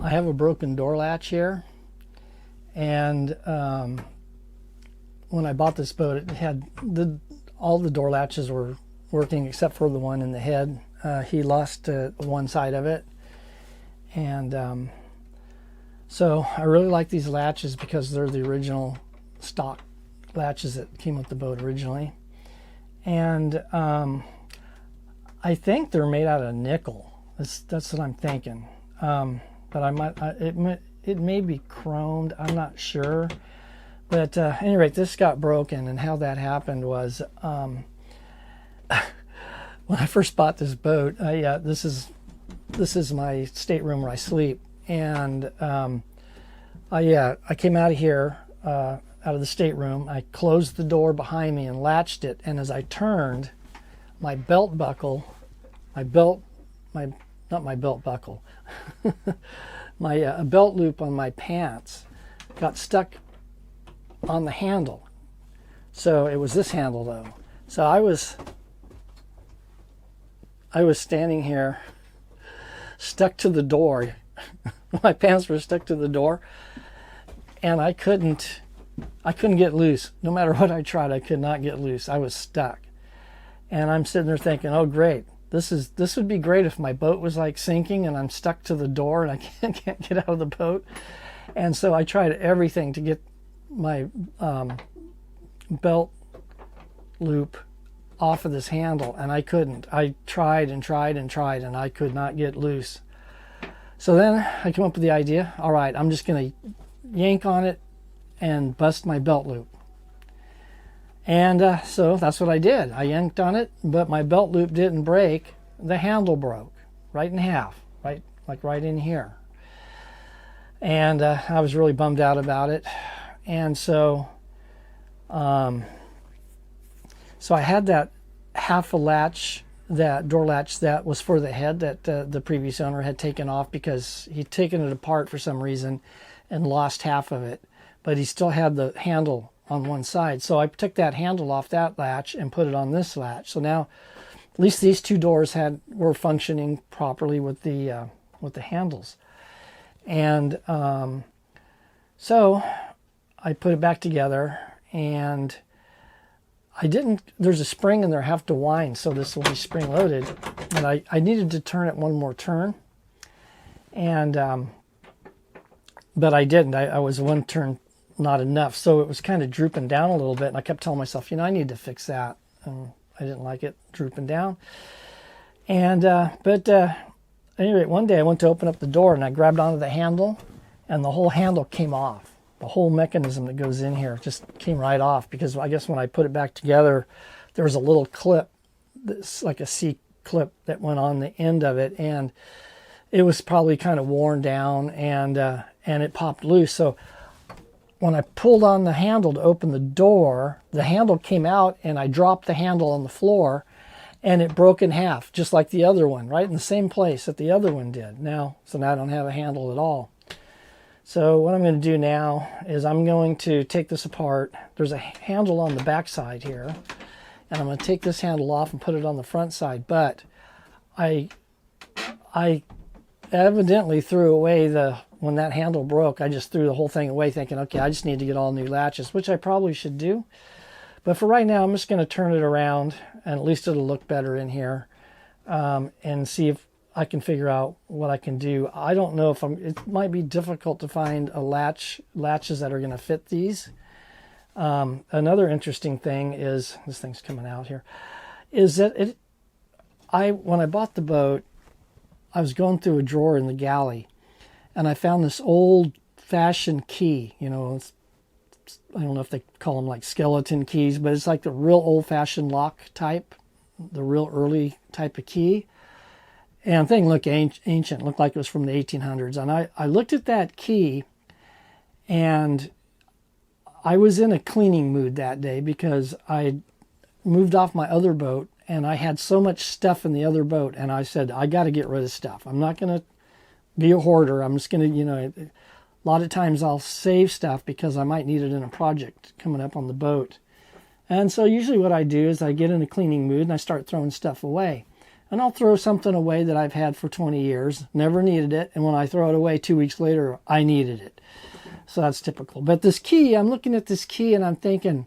I have a broken door latch here, and when I bought this boat, it had all the door latches were working except for the one in the head. He lost one side of it, and so I really like these latches because they're the original stock latches that came with the boat originally, and I think they're made out of nickel. That's what I'm thinking. But it may be chromed. I'm not sure. But at any rate, this got broken, and how that happened was when I first bought this boat. This is my stateroom where I sleep, and I came out of here, out of the stateroom. I closed the door behind me and latched it, and as I turned, my belt buckle, not my belt buckle, my belt loop on my pants got stuck on the handle. So it was this handle though. So I was standing here stuck to the door. My pants were stuck to the door, and I couldn't get loose. No matter what I tried, I could not get loose. I was stuck. And I'm sitting there thinking, oh great. This would be great if my boat was like sinking and I'm stuck to the door and I can't get out of the boat. And so I tried everything to get my belt loop off of this handle, and I couldn't. I tried and tried and tried, and I could not get loose. So then I came up with the idea, all right, I'm just going to yank on it and bust my belt loop. And so that's what I did. I yanked on it, but my belt loop didn't break. The handle broke right in half, right in here. And I was really bummed out about it. And so, so I had that half a latch, that door latch that was for the head that the previous owner had taken off because he'd taken it apart for some reason and lost half of it. But he still had the handle on one side. So I took that handle off that latch and put it on this latch. So now at least these two doors were functioning properly with the handles. And so I put it back together, and there's a spring in there I have to wind, so this will be spring loaded. But I needed to turn it one more turn, and but I didn't. I was one turn not enough, so it was kind of drooping down a little bit, and I kept telling myself, I need to fix that. I didn't like it drooping down. And but anyway, one day I went to open up the door, and I grabbed onto the handle, and the whole handle came off. The whole mechanism that goes in here just came right off, because I guess when I put it back together, there was a little clip, that's like a C clip that went on the end of it, and it was probably kind of worn down, and it popped loose. So when I pulled on the handle to open the door, the handle came out, and I dropped the handle on the floor, and it broke in half, just like the other one, right in the same place that the other one did. So now I don't have a handle at all. So what I'm going to do now is I'm going to take this apart. There's a handle on the back side here, and I'm going to take this handle off and put it on the front side. But I evidently threw away when that handle broke, I just threw the whole thing away thinking, okay, I just need to get all new latches, which I probably should do. But for right now, I'm just going to turn it around, and at least it'll look better in here, and see if I can figure out what I can do. I don't know if it might be difficult to find latches that are going to fit these. Another interesting thing is, this thing's coming out here, is that when I bought the boat, I was going through a drawer in the galley, and I found this old-fashioned key. I don't know if they call them like skeleton keys, but it's like the real old-fashioned lock type, the real early type of key. And the thing looked ancient, looked like it was from the 1800s. And I looked at that key, and I was in a cleaning mood that day because I moved off my other boat, and I had so much stuff in the other boat, and I said, I got to get rid of stuff. I'm not going to be a hoarder. I'm just going to, a lot of times I'll save stuff because I might need it in a project coming up on the boat. And so usually what I do is I get in a cleaning mood and I start throwing stuff away. And I'll throw something away that I've had for 20 years, never needed it, and when I throw it away 2 weeks later, I needed it. So that's typical. But this key, I'm looking at this key and I'm thinking,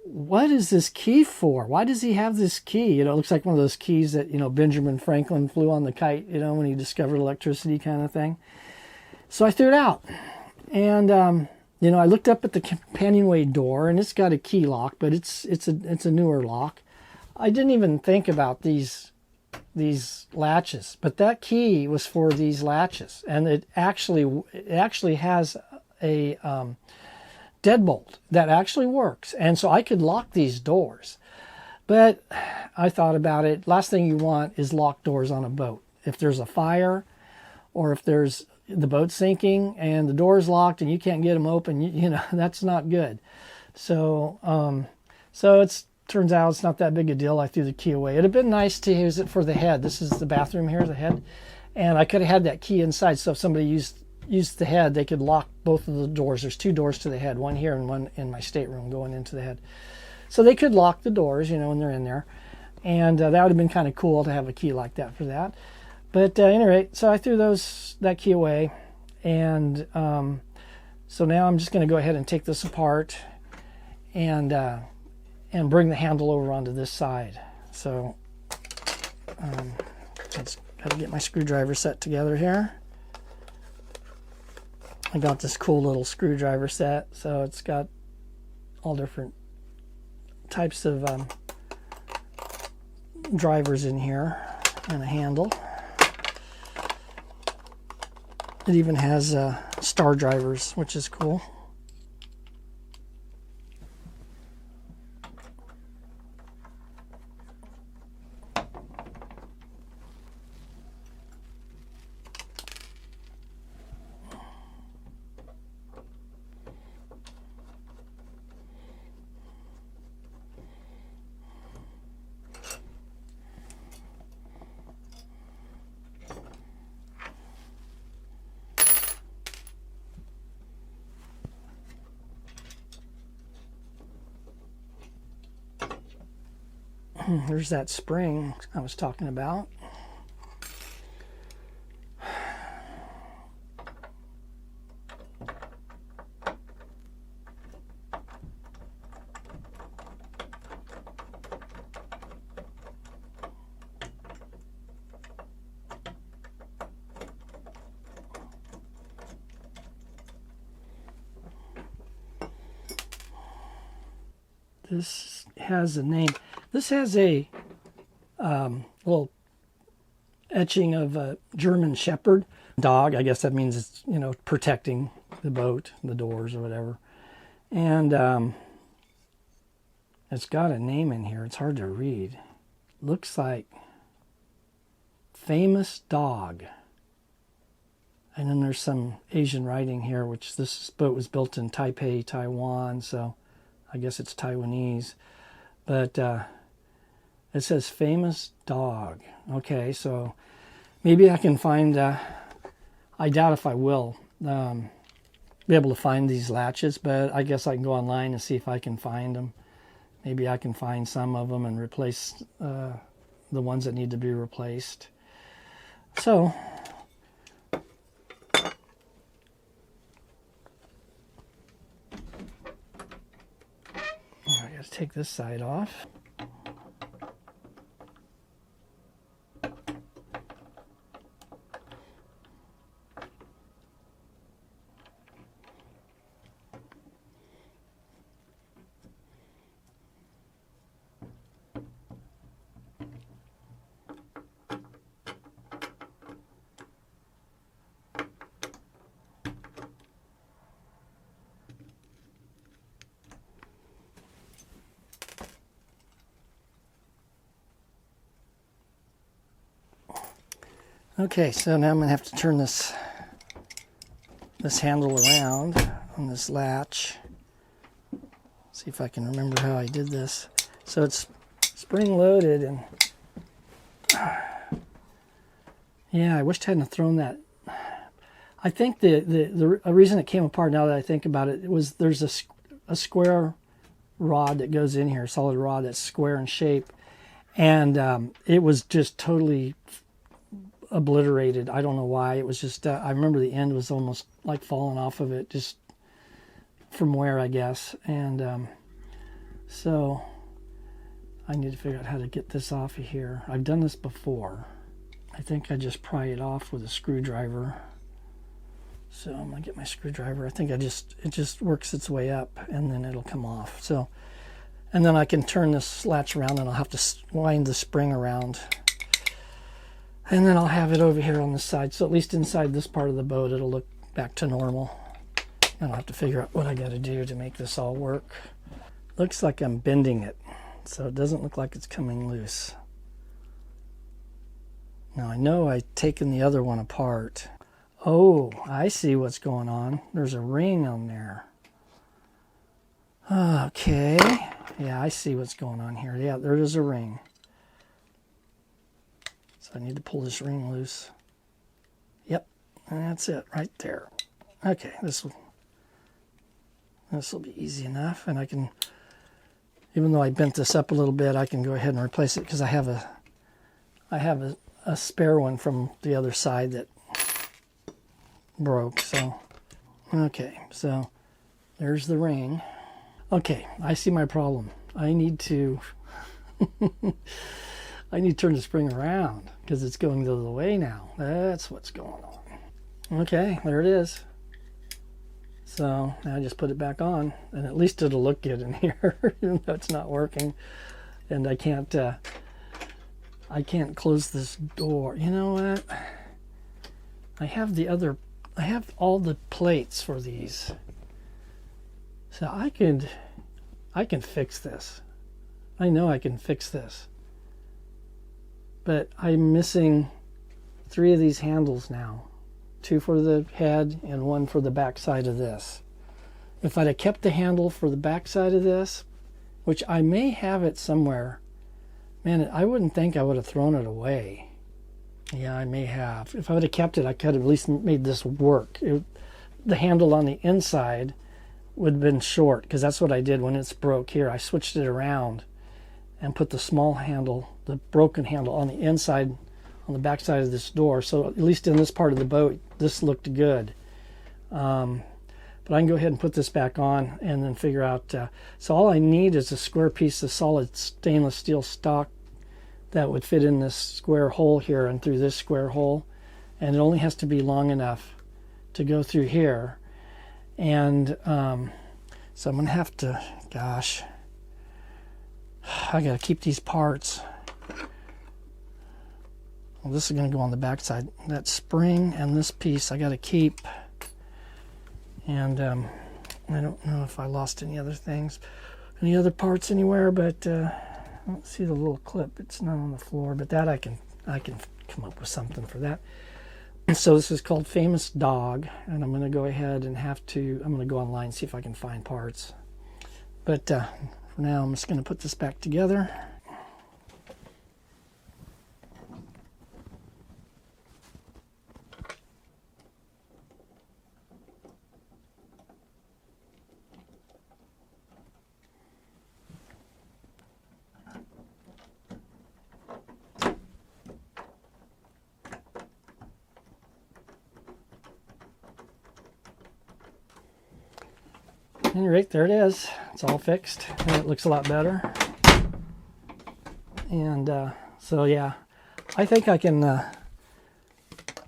what is this key for? Why does he have this key? You know, it looks like one of those keys that, you know, Benjamin Franklin flew on the kite, you know, when he discovered electricity kind of thing. So I threw it out. And, you know, I looked up at the companionway door, and it's got a key lock, but it's a newer lock. I didn't even think about these latches, but that key was for these latches, and it actually has a deadbolt that actually works, and so I could lock these doors. But I thought about it. Last thing you want is locked doors on a boat. If there's a fire, or if there's the boat sinking and the door's locked and you can't get them open, you know, that's not good. So turns out it's not that big a deal. I threw the key away. It'd have been nice to use it for the head. This is the bathroom here, the head, and I could have had that key inside. So if somebody used the head, they could lock both of the doors. There's 2 doors to the head, one here and one in my stateroom going into the head. So they could lock the doors, you know, when they're in there, and that would have been kind of cool to have a key like that for that. But at any rate, so I threw that key away, and so now I'm just going to go ahead and take this apart and bring the handle over onto this side. So let's got to get my screwdriver set together here. I got this cool little screwdriver set, so it's got all different types of drivers in here and a handle. It even has star drivers, which is cool. There's that spring I was talking about. This has a name. This has a little etching of a German Shepherd dog. I guess that means it's, you know, protecting the boat, the doors or whatever. And it's got a name in here. It's hard to read. Looks like famous dog. And then there's some Asian writing here, which this boat was built in Taipei, Taiwan, so I guess it's Taiwanese. But it says famous dog. Okay, so maybe I can find, I doubt if I will be able to find these latches, but I guess I can go online and see if I can find them. Maybe I can find some of them and replace the ones that need to be replaced. So I got to take this side off. Okay, so now I'm going to have to turn this handle around on this latch. See if I can remember how I did this. So it's spring loaded, and yeah, I wished I hadn't thrown that. I think the reason it came apart, now that I think about it, was there's a square rod that goes in here, solid rod that's square in shape, And it was just totally obliterated. I don't know why. It was just, I remember the end was almost like falling off of it, just from where, I guess. And so I need to figure out how to get this off of here. I've done this before. I think I just pry it off with a screwdriver. So I'm gonna get my screwdriver. I think it just works its way up and then it'll come off. So, and then I can turn this latch around and I'll have to wind the spring around. And then I'll have it over here on the side. So at least inside this part of the boat, it'll look back to normal. And I'll have to figure out what I gotta do to make this all work. Looks like I'm bending it, so it doesn't look like it's coming loose. Now I know I've taken the other one apart. Oh, I see what's going on. There's a ring on there. Okay. Yeah, I see what's going on here. Yeah, there is a ring. So I need to pull this ring loose. Yep, and that's it right there. Okay, this will be easy enough, and I can, even though I bent this up a little bit, I can go ahead and replace it because I have a spare one from the other side that broke. So okay, so there's the ring. Okay, I see my problem. I need to turn the spring around because it's going the other way now. That's what's going on. Okay, there it is. So now I just put it back on, and at least it'll look good in here, even though it's not working. And I can't close this door. You know what? I have all the plates for these. So I can fix this. I know I can fix this. But I'm missing 3 of these handles now. 2 for the head and 1 for the back side of this. If I'd have kept the handle for the back side of this, which I may have it somewhere, man, I wouldn't think I would have thrown it away. Yeah, I may have. If I would have kept it, I could have at least made this work. The handle on the inside would have been short, because that's what I did when it's broke here. I switched it around and put the small handle, the broken handle, on the inside, on the back side of this door. So at least in this part of the boat, this looked good. But I can go ahead and put this back on and then figure out. So all I need is a square piece of solid stainless steel stock that would fit in this square hole here and through this square hole. And it only has to be long enough to go through here. And so I'm going to have to, gosh, I got to keep these parts. Well, this is going to go on the back side. That spring and this piece I got to keep. And I don't know if I lost any other things, any other parts anywhere, but I don't see the little clip. It's not on the floor, but that I can come up with something for that. So this is called Famous Dog, and I'm going to go ahead and I'm going to go online and see if I can find parts. But for now, I'm just going to put this back together. And right there it is. It's all fixed and it looks a lot better. And so yeah, I think I can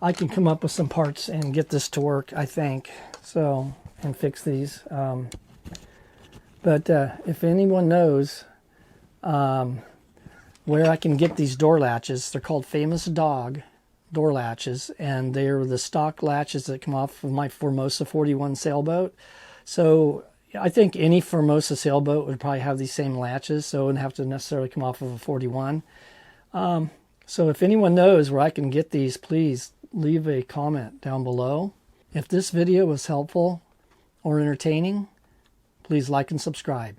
come up with some parts and get this to work, I think. So, and fix these. But if anyone knows where I can get these door latches, they're called Famous Dog door latches, and they're the stock latches that come off of my Formosa 41 sailboat. So I think any Formosa sailboat would probably have these same latches, so it wouldn't have to necessarily come off of a 41. So if anyone knows where I can get these, please leave a comment down below. If this video was helpful or entertaining, please like and subscribe.